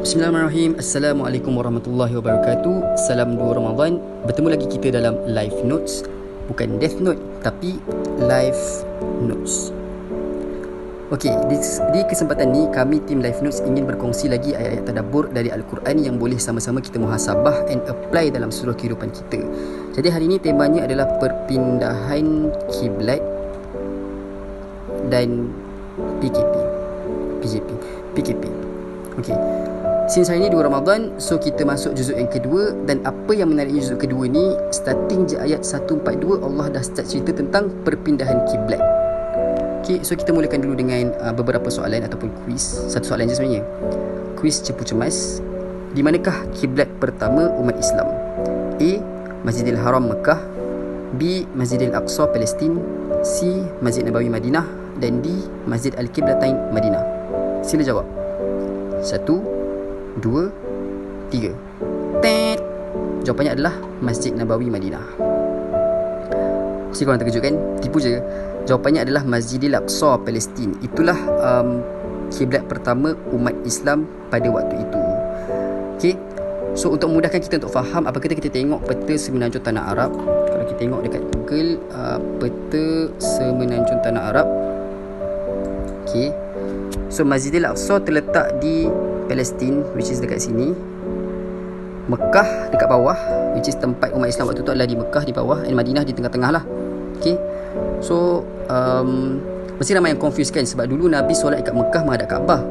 Bismillahirrahmanirrahim. Assalamualaikum warahmatullahi wabarakatuh. Salam 2 Ramadan. Bertemu lagi kita dalam Live Notes. Bukan Death Note, tapi Live Notes. Okey, di kesempatan ni kami tim Live Notes ingin berkongsi lagi ayat-ayat tadabbur dari Al-Quran yang boleh sama-sama kita muhasabah and apply dalam seluruh kehidupan kita. Jadi hari ini temanya adalah perpindahan kiblat dan PKP. Okey. Since hari ni 2 Ramadan, so kita masuk juzuk yang kedua. Dan apa yang menariknya juzuk kedua ni, starting je ayat 142 Allah dah start cerita tentang perpindahan kiblat. Okay, so kita mulakan dulu dengan beberapa soalan ataupun kuis. Satu soalan je sebenarnya. Kuis cepu cemas. Di manakah kiblat pertama umat Islam? A. Masjidil Haram Mekah, B. Masjidil Aqsa Palestin, C. Masjid Nabawi Madinah, dan D. Masjid Al-Qiblatain Madinah. Sila jawab. 1, 2, 3. Tet. Jawapannya adalah Masjid Nabawi Madinah. Mesti korang terkejut kan? Tipu je. Jawapannya adalah Masjidil Aqsa Palestin. Itulah kiblat pertama umat Islam pada waktu itu. Okay. So untuk memudahkan kita untuk faham, apa kata kita tengok peta semenanjung tanah Arab. Kalau kita tengok dekat Google, peta semenanjung tanah Arab. Okay. So Masjidil Aqsa terletak di Palestin, which is dekat sini. Mekah dekat bawah, which is tempat umat Islam waktu tu adalah di Mekah di bawah, dan Madinah di tengah-tengah lah. Okay. So mesti ramai yang confuse kan, sebab dulu Nabi solat dekat Mekah menghadap Kaabah.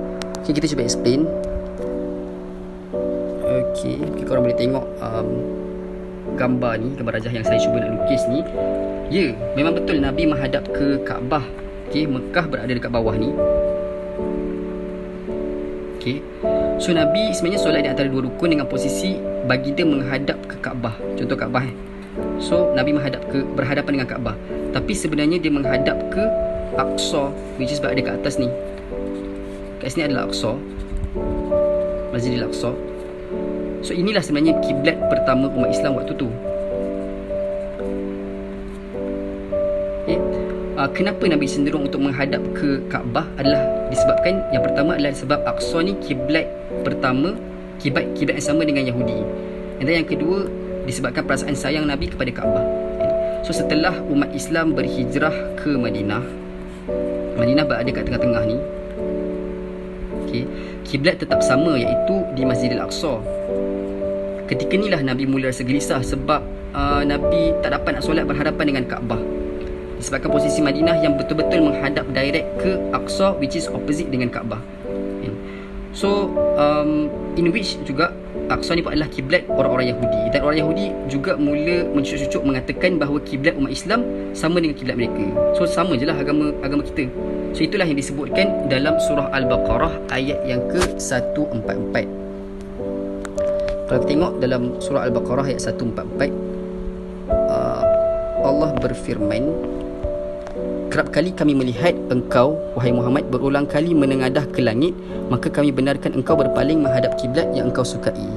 Okay, kita cuba explain. Okay, korang boleh tengok gambar ni, gambar rajah yang saya cuba nak lukis ni. Ya, memang betul Nabi menghadap ke Kaabah. Okay, Mekah berada dekat bawah ni. Okay. So Nabi sebenarnya solat di antara dua rukun dengan posisi baginda menghadap ke Kaabah. Contoh Kaabah. So Nabi berhadapan dengan Kaabah. Tapi sebenarnya dia menghadap ke Aqsa, which is berada kat atas ni. Kat sini adalah Aqsa, Masjidil Aqsa. So inilah sebenarnya kiblat pertama umat Islam waktu tu. Okay. Kenapa Nabi cenderung untuk menghadap ke Kaabah adalah disebabkan yang pertama adalah sebab Aqsa ni kiblat pertama, kiblat yang sama dengan Yahudi. Dan yang kedua disebabkan perasaan sayang Nabi kepada Kaabah. So setelah umat Islam berhijrah ke Madinah, Madinah berada kat tengah-tengah ni. Okay. Kiblat tetap sama, iaitu di Masjidil Aqsa. Ketika inilah Nabi mula rasa gelisah sebab Nabi tak dapat nak solat berhadapan dengan Kaabah. Disebabkan posisi Madinah yang betul-betul menghadap direct ke Aqsa, which is opposite dengan Kaabah. So in which juga Aqsa ni pun adalah kiblat orang-orang Yahudi. Dan orang Yahudi juga mula mencucuk-cucuk mengatakan bahawa kiblat umat Islam sama dengan kiblat mereka. So sama je lah agama kita. So itulah yang disebutkan dalam surah Al-Baqarah ayat yang ke-144. Kalau kita tengok dalam surah Al-Baqarah ayat 144, Allah berfirman, kerap kali kami melihat engkau, wahai Muhammad, berulang kali menengadah ke langit, maka kami benarkan engkau berpaling menghadap kiblat yang engkau sukai.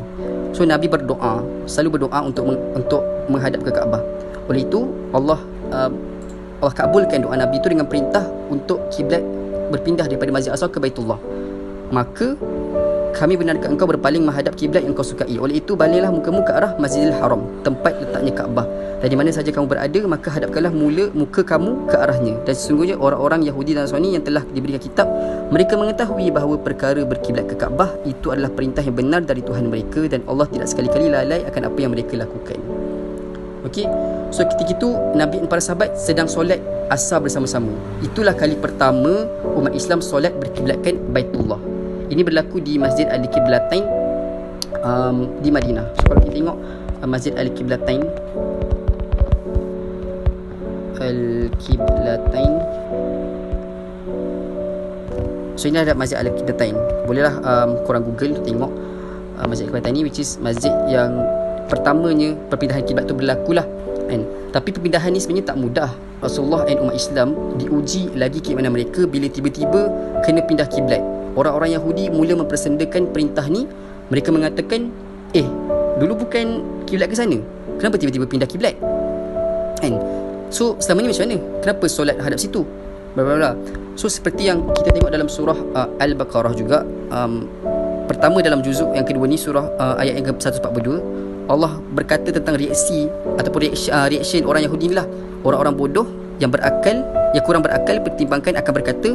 So Nabi berdoa, selalu berdoa untuk menghadap ke Kaabah. Oleh itu Allah kabulkan doa Nabi itu dengan perintah untuk kiblat berpindah daripada Masjid Aqsa ke Baitullah. Maka kami benarkan engkau berpaling menghadap kiblat yang kau sukai. Oleh itu baliklah mukamu ke arah Masjidil Haram, tempat letaknya Kaabah. Dan di mana saja kamu berada, maka hadapkanlah muka kamu ke arahnya. Dan sesungguhnya orang-orang Yahudi dan Nasrani yang telah diberikan kitab, mereka mengetahui bahawa perkara berkiblat ke Kaabah itu adalah perintah yang benar dari Tuhan mereka, dan Allah tidak sekali-kali lalai akan apa yang mereka lakukan. Okey. So ketika itu Nabi dan para sahabat sedang solat asar bersama-sama. Itulah kali pertama umat Islam solat berkiblatkan Baitullah. Ini berlaku di Masjid Al-Qiblatain di Madinah. So kalau kita tengok Masjid Al-Qiblatain, so ini ada Masjid Al-Qiblatain. Bolehlah korang Google tengok Masjid Al-Qiblatain ni, which is masjid yang pertamanya perpindahan kiblat tu berlaku lah kan. Tapi perpindahan ni sebenarnya tak mudah. Rasulullah dan umat Islam diuji lagi keimanan mereka bila tiba-tiba kena pindah kiblat. Orang-orang Yahudi mula mempersendakan perintah ni. Mereka mengatakan, dulu bukan kiblat ke sana, kenapa tiba-tiba pindah kiblat kan? So selama ni macam mana? Kenapa solat hadap situ? Bla bla bla. So seperti yang kita tengok dalam surah Al-Baqarah juga, pertama dalam juzuk yang kedua ni, surah ayat yang ke-142, Allah berkata tentang reaksi ataupun reaction orang Yahudi ni lah. Orang-orang bodoh yang berakal, yang kurang berakal pertimbangkan akan berkata,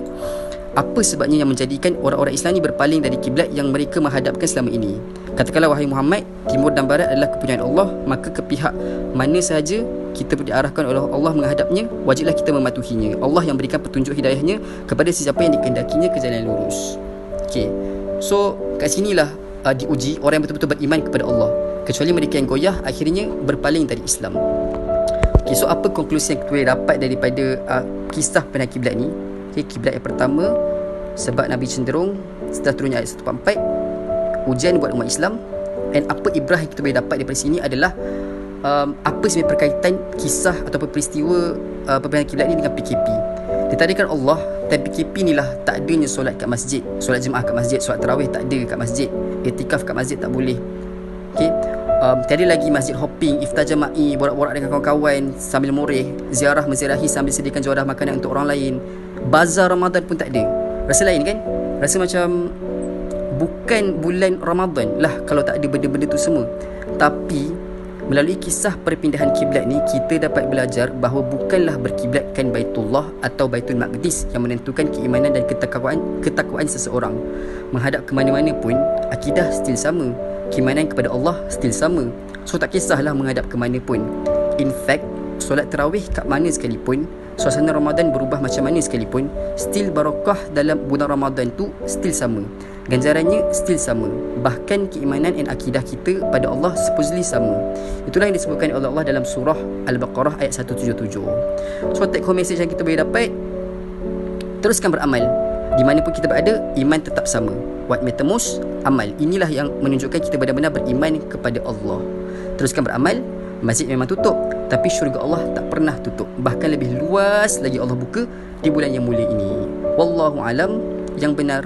apa sebabnya yang menjadikan orang-orang Islam ni berpaling dari kiblat yang mereka menghadapkan selama ini? Katakanlah, wahai Muhammad, timur dan barat adalah kepunyaan Allah, maka ke pihak mana sahaja kita diarahkan oleh Allah menghadapnya, wajiblah kita mematuhinya. Allah yang berikan petunjuk hidayahnya kepada sesiapa yang dikehendakinya ke jalan lurus. Okay, so kat sinilah diuji orang yang betul-betul beriman kepada Allah. Kecuali mereka yang goyah, akhirnya berpaling dari Islam. Okay, so apa konklusi yang kita boleh dapat daripada kisah pindah kiblat ni? Okay, kiblat yang pertama, sebab Nabi cenderung, setelah turunnya ayat 144, ujian buat umat Islam. Dan apa ibrah yang kita boleh dapat daripada sini adalah apa sebenarnya perkaitan kisah ataupun peristiwa perpindahan kiblat ni dengan PKP. Ditadakan Allah, dan PKP ni lah tak adanya solat kat masjid, solat jemaah kat masjid, solat tarawih tak ada kat masjid, iktikaf kat masjid tak boleh. Okay, tiada lagi masjid hopping, iftar jama'i, borak-borak dengan kawan-kawan sambil moreh, ziarah menziarahi sambil sediakan juadah makanan untuk orang lain. Bazar Ramadan pun tak ada. Rasa lain kan? Rasa macam bukan bulan Ramadan lah kalau tak ada benda-benda tu semua. Tapi melalui kisah perpindahan kiblat ni, kita dapat belajar bahawa bukanlah berkiblatkan Baitullah atau Baitul Maqdis yang menentukan keimanan dan ketakwaan seseorang. Menghadap ke mana-mana pun, akidah still sama, keimanan kepada Allah still sama. So tak kisahlah menghadap ke mana pun. In fact, solat tarawih kat mana sekalipun, suasana Ramadan berubah macam mana sekalipun, still barakah dalam bulan Ramadan tu still sama, ganjarannya still sama. Bahkan keimanan dan akidah kita pada Allah supposedly sama. Itulah yang disebutkan oleh Allah dalam surah Al-Baqarah ayat 177. So take home message yang kita boleh dapat, teruskan beramal. Di mana pun kita berada, iman tetap sama. What matter most, amal. Inilah yang menunjukkan kita benar-benar beriman kepada Allah. Teruskan beramal. Masjid memang tutup, tapi syurga Allah tak pernah tutup. Bahkan lebih luas lagi Allah buka di bulan yang mulia ini. Wallahu alam. Yang benar